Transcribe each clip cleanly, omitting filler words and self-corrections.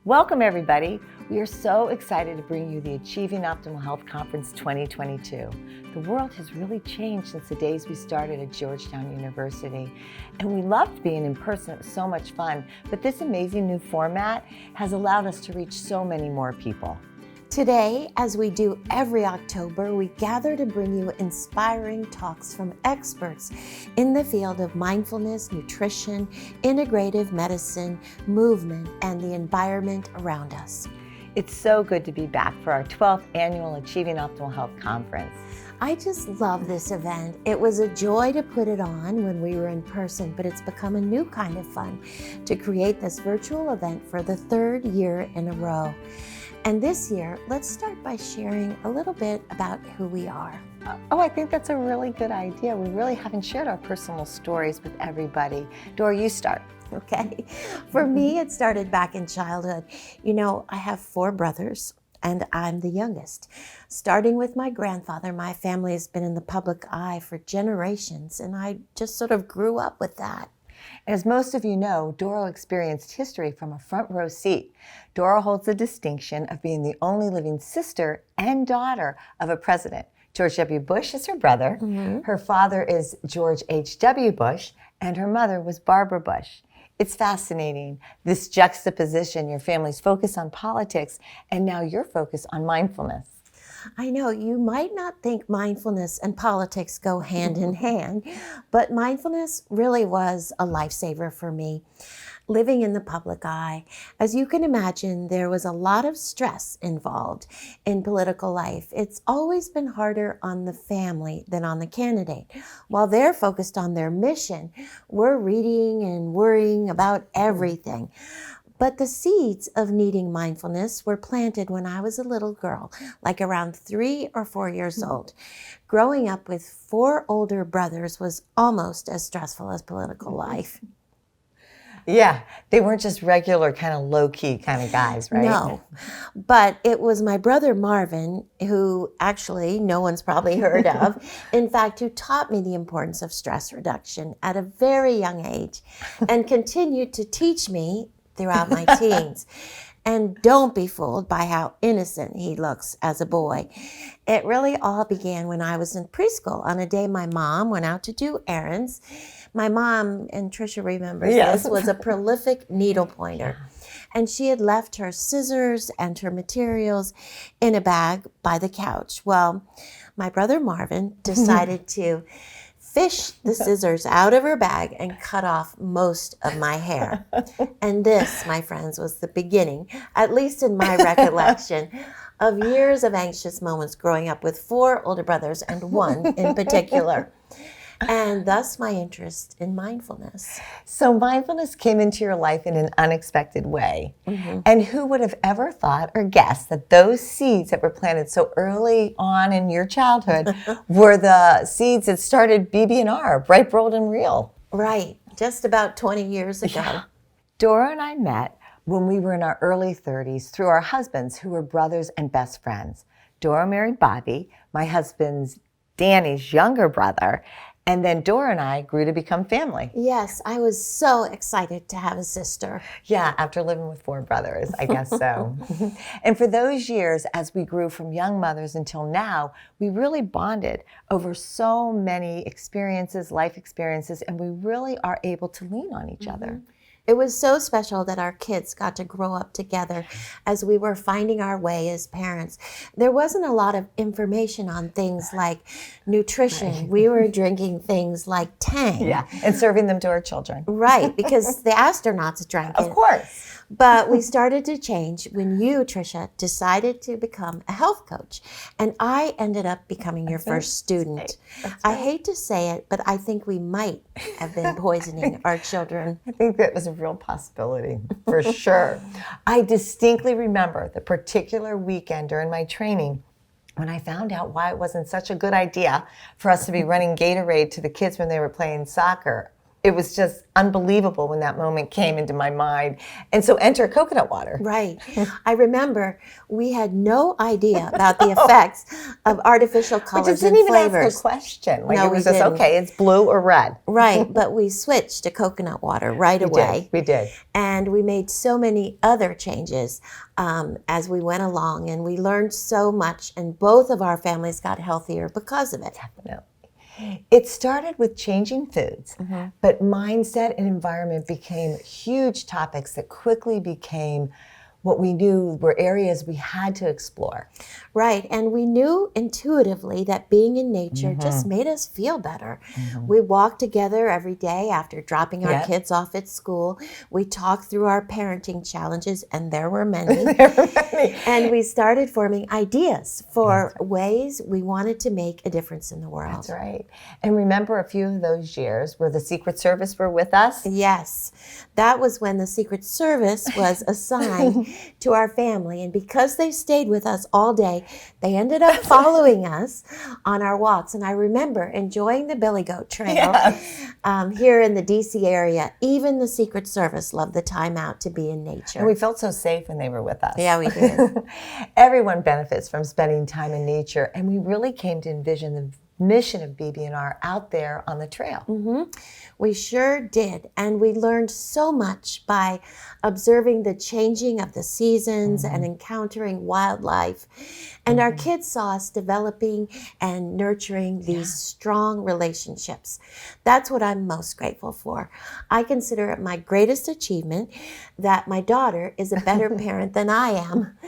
Welcome, everybody. We are so excited to bring you the Achieving Optimal Health Conference 2022. The world has really changed since the days we started at Georgetown University, and we loved being in person. It was so much fun, but this amazing new format has allowed us to reach so many more people. Today, as we do every October, we gather to bring you inspiring talks from experts in the field of mindfulness, nutrition, integrative medicine, movement, and the environment around us. It's so good to be back for our 12th annual Achieving Optimal Health Conference. I just love this event. It was a joy to put it on when we were in person, but it's become a new kind of fun to create this virtual event for the third year in a row. And this year, let's start by sharing a little bit about who we are. Oh, I think that's a really good idea. We really haven't shared our personal stories with everybody. Doro, you start. Okay. For me, it started back in childhood. You know, I have 4 brothers, and I'm the youngest. Starting with my grandfather, my family has been in the public eye for generations, and I just sort of grew up with that. As most of you know, Doro experienced history from a front row seat. Doro holds the distinction of being the only living sister and daughter of a president. George W. Bush is her brother. Mm-hmm. Her father is George H.W. Bush, and her mother was Barbara Bush. It's fascinating, this juxtaposition, your family's focus on politics, and now your focus on mindfulness. I know you might not think mindfulness and politics go hand in hand, but mindfulness really was a lifesaver for me. Living in the public eye, as you can imagine, there was a lot of stress involved in political life. It's always been harder on the family than on the candidate. While they're focused on their mission, we're reading and worrying about everything. But the seeds of needing mindfulness were planted when I was a little girl, like around 3 or 4 years old. Growing up with 4 older brothers was almost as stressful as political life. Yeah, they weren't just regular kind of low-key kind of guys, right? No, but it was my brother Marvin, who actually no one's probably heard of, in fact, who taught me the importance of stress reduction at a very young age and continued to teach me throughout my teens. And don't be fooled by how innocent he looks as a boy. It really all began when I was in preschool. On a day my mom went out to do errands. My mom, and Tricia remembers this, was a prolific needle pointer. And she had left her scissors and her materials in a bag by the couch. Well, my brother Marvin decided to fish the scissors out of her bag and cut off most of my hair. And this, my friends, was the beginning, at least in my recollection, of years of anxious moments growing up with 4 older brothers and one in particular. And thus my interest in mindfulness. So mindfulness came into your life in an unexpected way. Mm-hmm. And who would have ever thought or guessed that those seeds that were planted so early on in your childhood were the seeds that started BB&R, Bright, Bold, and Real? Right, just about 20 years ago. Yeah. Doro and I met when we were in our early 30s through our husbands who were brothers and best friends. Doro married Bobby, my husband's Danny's younger brother, and then Doro and I grew to become family. Yes, I was so excited to have a sister. Yeah, after living with 4 brothers, I guess so. And for those years, as we grew from young mothers until now, we really bonded over so many experiences, life experiences, and we really are able to lean on each other. It was so special that our kids got to grow up together as we were finding our way as parents. There wasn't a lot of information on things like nutrition. Right. We were drinking things like Tang. Yeah, and serving them to our children. Right, because the astronauts drank it. Of course. But we started to change when you, Tricia, decided to become a health coach. And I ended up becoming your first student. Right. I hate to say it, but I think we might have been poisoning our children. I think that was a real possibility, for sure. I distinctly remember the particular weekend during my training when I found out why it wasn't such a good idea for us to be running Gatorade to the kids when they were playing soccer. it was just unbelievable when that moment came into my mind. And so enter coconut water. Right. I remember we had no idea about the effects of artificial We colors just and didn't even ask flavors. a question. Like No, it was we just, didn't. okay, it's blue or red. Right, but we switched to coconut water right away. We did. And we made so many other changes as we went along, and we learned so much, and both of our families got healthier because of it. Definitely. It started with changing foods, but mindset and environment became huge topics that quickly became what we knew were areas we had to explore. Right, and we knew intuitively that being in nature just made us feel better. We walked together every day after dropping our kids off at school. We talked through our parenting challenges, and there were many. And we started forming ideas for ways we wanted to make a difference in the world. That's right. And remember a few of those years where the Secret Service were with us? Yes, that was when the Secret Service was assigned to our family. And because they stayed with us all day, they ended up following us on our walks. And I remember enjoying the Billy Goat Trail here in the DC area. Even the Secret Service loved the time out to be in nature. And we felt so safe when they were with us. Yeah, we did. Everyone benefits from spending time in nature, and we really came to envision the mission of BB&R out there on the trail. We sure did. And we learned so much by observing the changing of the seasons and encountering wildlife. And our kids saw us developing and nurturing these strong relationships. That's what I'm most grateful for. I consider it my greatest achievement that my daughter is a better parent than I am.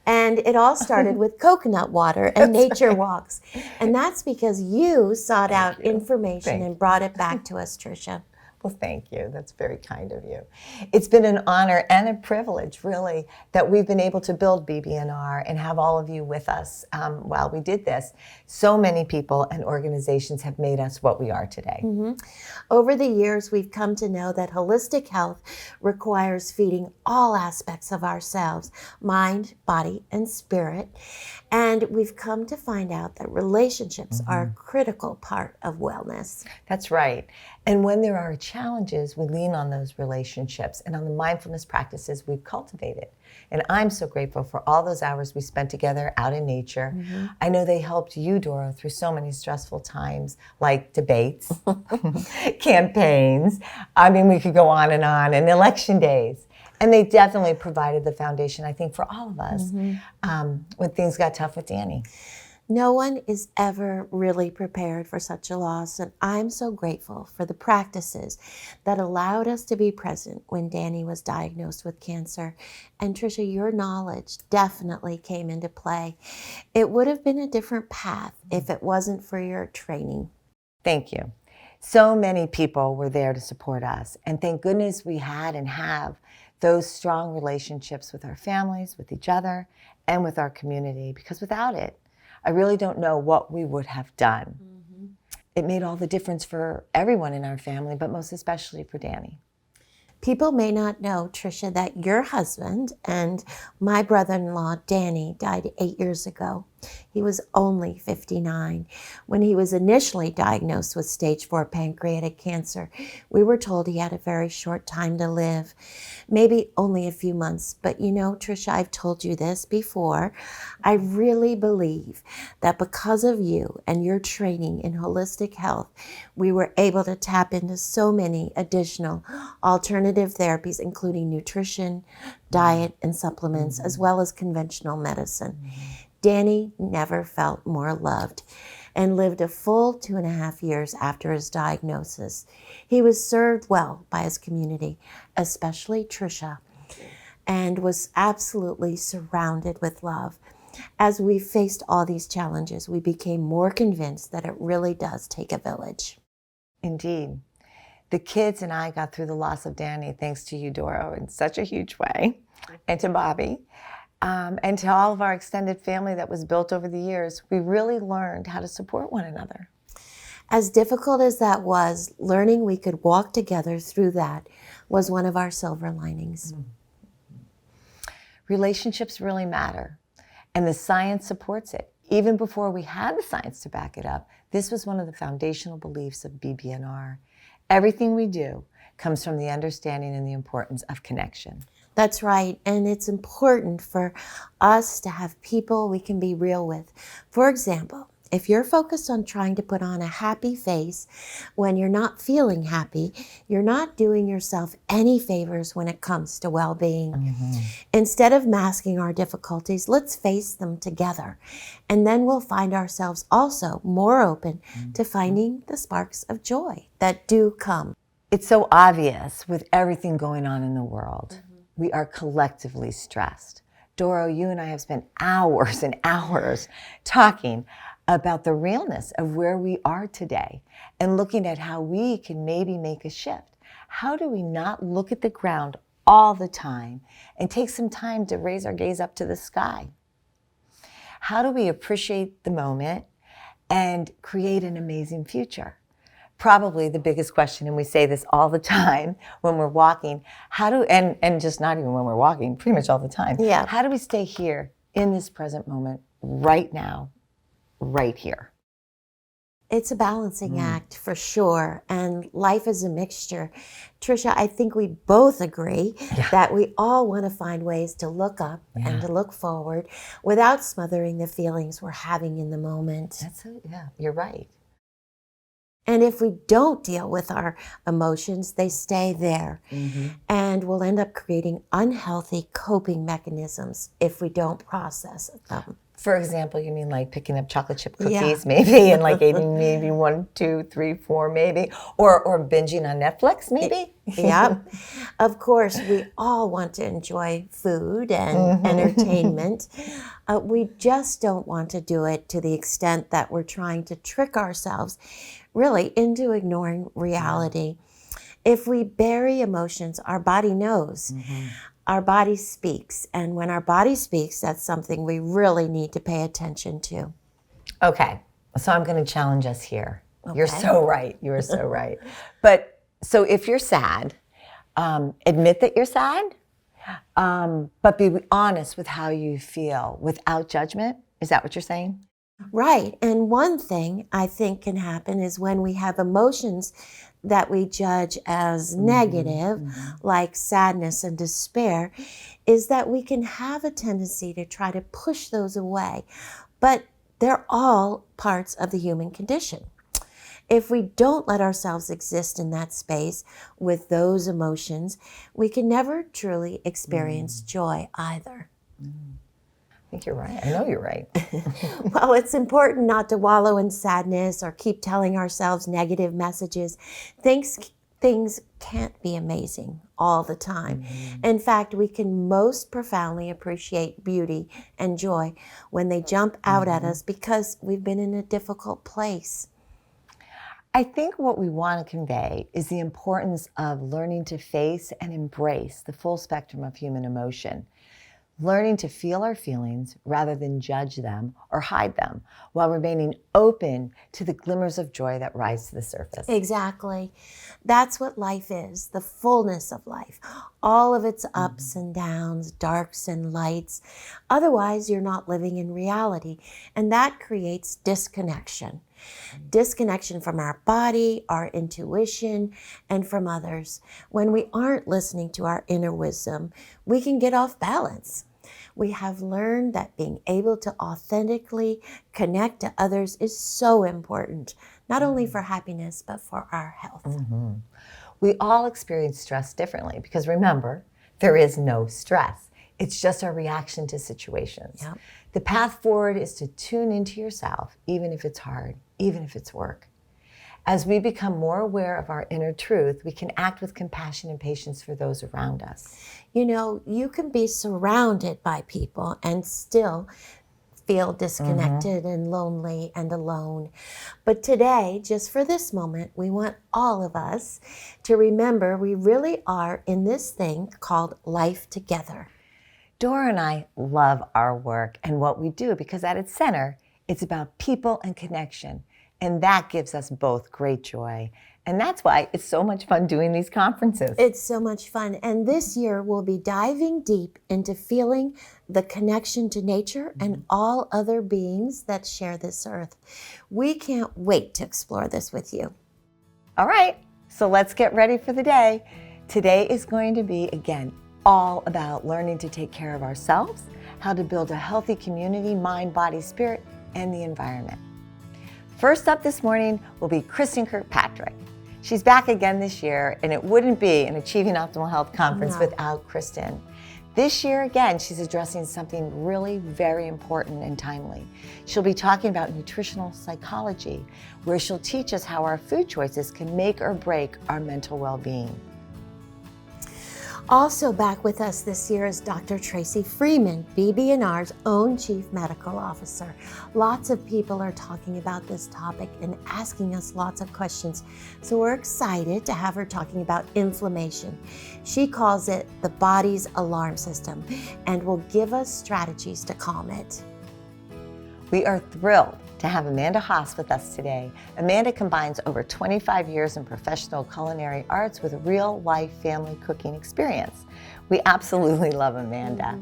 And it all started with coconut water and nature walks. And that's because you sought out information and brought it back to us, Tricia. Well, thank you. That's very kind of you. It's been an honor and a privilege, really, that we've been able to build BB&R and have all of you with us while we did this. So many people and organizations have made us what we are today. Over the years, we've come to know that holistic health requires feeding all aspects of ourselves, mind, body, and spirit. And we've come to find out that relationships are a critical part of wellness. That's right. And when there are challenges, we lean on those relationships and on the mindfulness practices we've cultivated. And I'm so grateful for all those hours we spent together out in nature. I know they helped you, Doro, through so many stressful times, like debates, campaigns. I mean, we could go on, and election days. And they definitely provided the foundation, I think, for all of us when things got tough with Danny. No one is ever really prepared for such a loss, and I'm so grateful for the practices that allowed us to be present when Danny was diagnosed with cancer. And Tricia, your knowledge definitely came into play. It would have been a different path if it wasn't for your training. Thank you. So many people were there to support us, and thank goodness we had and have those strong relationships with our families, with each other, and with our community, because without it, I really don't know what we would have done. It made all the difference for everyone in our family, but most especially for Danny. People may not know, Tricia, that your husband and my brother-in-law, Danny, died 8 years ago. He was only 59. When he was initially diagnosed with stage 4 pancreatic cancer, we were told he had a very short time to live, maybe only a few months. But you know, Tricia, I've told you this before. I really believe that because of you and your training in holistic health, we were able to tap into so many additional alternative therapies, including nutrition, diet, and supplements, as well as conventional medicine. Danny never felt more loved and lived a full 2.5 years after his diagnosis. He was served well by his community, especially Tricia, and was absolutely surrounded with love. As we faced all these challenges, we became more convinced that it really does take a village. Indeed. The kids and I got through the loss of Danny thanks to you, Doro, in such a huge way, and to Bobby. And to all of our extended family that was built over the years. We really learned how to support one another. As difficult as that was, learning we could walk together through that was one of our silver linings. Relationships really matter, and the science supports it. Even before we had the science to back it up, this was one of the foundational beliefs of BB&R. Everything we do comes from the understanding and the importance of connection. That's right. And it's important for us to have people we can be real with. For example, if you're focused on trying to put on a happy face when you're not feeling happy, you're not doing yourself any favors when it comes to well-being. Instead of masking our difficulties, let's face them together. And then we'll find ourselves also more open to finding the sparks of joy that do come. It's so obvious with everything going on in the world. We are collectively stressed. Doro, you and I have spent hours and hours talking about the realness of where we are today and looking at how we can maybe make a shift. How do we not look at the ground all the time and take some time to raise our gaze up to the sky? How do we appreciate the moment and create an amazing future? Probably the biggest question, and we say this all the time when we're walking, and just not even when we're walking, pretty much all the time. Yeah. How do we stay here in this present moment right now, right here? It's a balancing act for sure, and life is a mixture. Tricia, I think we both agree that we all want to find ways to look up and to look forward without smothering the feelings we're having in the moment. You're right. And if we don't deal with our emotions, they stay there. And we'll end up creating unhealthy coping mechanisms if we don't process them. For example, you mean like picking up chocolate chip cookies maybe and like eating maybe 1, 2, 3, 4 maybe, or binging on Netflix maybe? Yeah. Of course, we all want to enjoy food and entertainment. We just don't want to do it to the extent that we're trying to trick ourselves really into ignoring reality. If we bury emotions, our body knows. Our body speaks. And when our body speaks, that's something we really need to pay attention to. Okay, so I'm going to challenge us here. You're so right. You are so right. But so if you're sad, admit that you're sad, but be honest with how you feel without judgment. Is that what you're saying? Right. And one thing I think can happen is when we have emotions that we judge as negative, like sadness and despair, is that we can have a tendency to try to push those away. But they're all parts of the human condition. If we don't let ourselves exist in that space with those emotions, we can never truly experience joy either. I think you're right. I know you're right. Well, it's important not to wallow in sadness or keep telling ourselves negative messages. Things can't be amazing all the time. In fact, we can most profoundly appreciate beauty and joy when they jump out at us because we've been in a difficult place. I think what we want to convey is the importance of learning to face and embrace the full spectrum of human emotion. Learning to feel our feelings rather than judge them or hide them, while remaining open to the glimmers of joy that rise to the surface. Exactly. That's what life is, the fullness of life. All of its ups and downs, darks and lights. Otherwise, you're not living in reality. And that creates disconnection. Disconnection from our body, our intuition, and from others. When we aren't listening to our inner wisdom, we can get off balance. We have learned that being able to authentically connect to others is so important, not only for happiness, but for our health. We all experience stress differently because remember, there is no stress. It's just our reaction to situations. Yep. The path forward is to tune into yourself, even if it's hard, even if it's work. As we become more aware of our inner truth, we can act with compassion and patience for those around us. You know, you can be surrounded by people and still feel disconnected and lonely and alone. But today, just for this moment, we want all of us to remember we really are in this thing called life together. Dora and I love our work and what we do because at its center, it's about people and connection. And that gives us both great joy. And that's why it's so much fun doing these conferences. It's so much fun. And this year we'll be diving deep into feeling the connection to nature and all other beings that share this earth. We can't wait to explore this with you. All right, So let's get ready for the day. Today is going to be, again, all about learning to take care of ourselves, how to build a healthy community, mind, body, spirit, and the environment. First up this morning will be Kristen Kirkpatrick. She's back again this year, and it wouldn't be an Achieving Optimal Health conference without Kristen. This year, again, she's addressing something really very important and timely. She'll be talking about nutritional psychology, where she'll teach us how our food choices can make or break our mental well-being. Also back with us this year is Dr. Tracy Freeman, BB&R's own Chief Medical Officer. Lots of people are talking about this topic and asking us lots of questions. So we're excited to have her talking about inflammation. She calls it the body's alarm system and will give us strategies to calm it. We are thrilled to have Amanda Haas with us today. Amanda combines over 25 years in professional culinary arts with real-life family cooking experience. We absolutely love Amanda.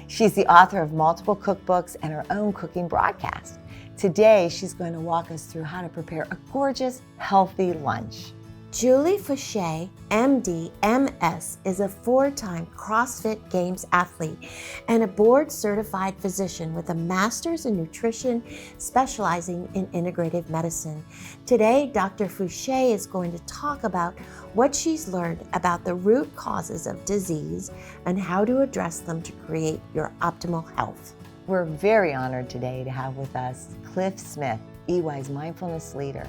She's the author of multiple cookbooks and her own cooking broadcast. Today, she's going to walk us through how to prepare a gorgeous, healthy lunch. Julie Fouché, MD, MS, is a 4-time CrossFit Games athlete and a board-certified physician with a master's in nutrition, specializing in integrative medicine. Today, Dr. Fouché is going to talk about what she's learned about the root causes of disease and how to address them to create your optimal health. We're very honored today to have with us Cliff Smith, EY's mindfulness leader.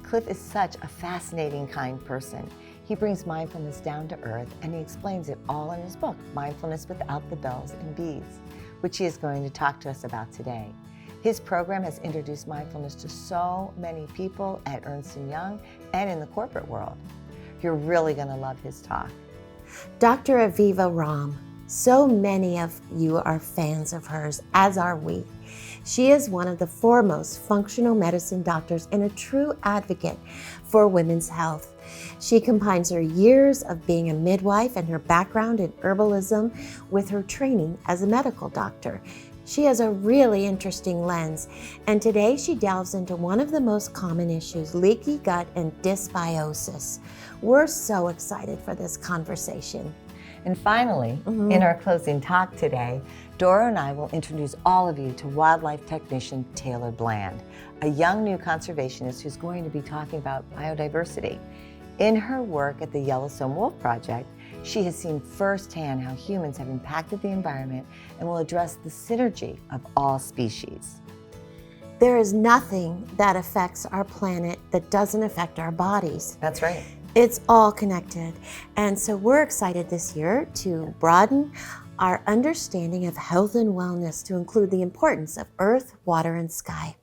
Cliff is such a fascinating, kind person. He brings mindfulness down to earth, and he explains it all in his book, Mindfulness Without the Bells and Bees, which he is going to talk to us about today. His program has introduced mindfulness to so many people at Ernst & Young and in the corporate world. You're really going to love his talk. Dr. Aviva Ram, so many of you are fans of hers, as are we. She is one of the foremost functional medicine doctors and a true advocate for women's health. She combines her years of being a midwife and her background in herbalism with her training as a medical doctor. She has a really interesting lens, and today she delves into one of the most common issues, leaky gut and dysbiosis. We're so excited for this conversation. And finally, in our closing talk today, Doro and I will introduce all of you to wildlife technician Taylor Bland, a young new conservationist who's going to be talking about biodiversity. In her work at the Yellowstone Wolf Project, she has seen firsthand how humans have impacted the environment and will address the synergy of all species. There is nothing that affects our planet that doesn't affect our bodies. That's right. It's all connected. And so we're excited this year to broaden our understanding of health and wellness to include the importance of earth, water, and sky.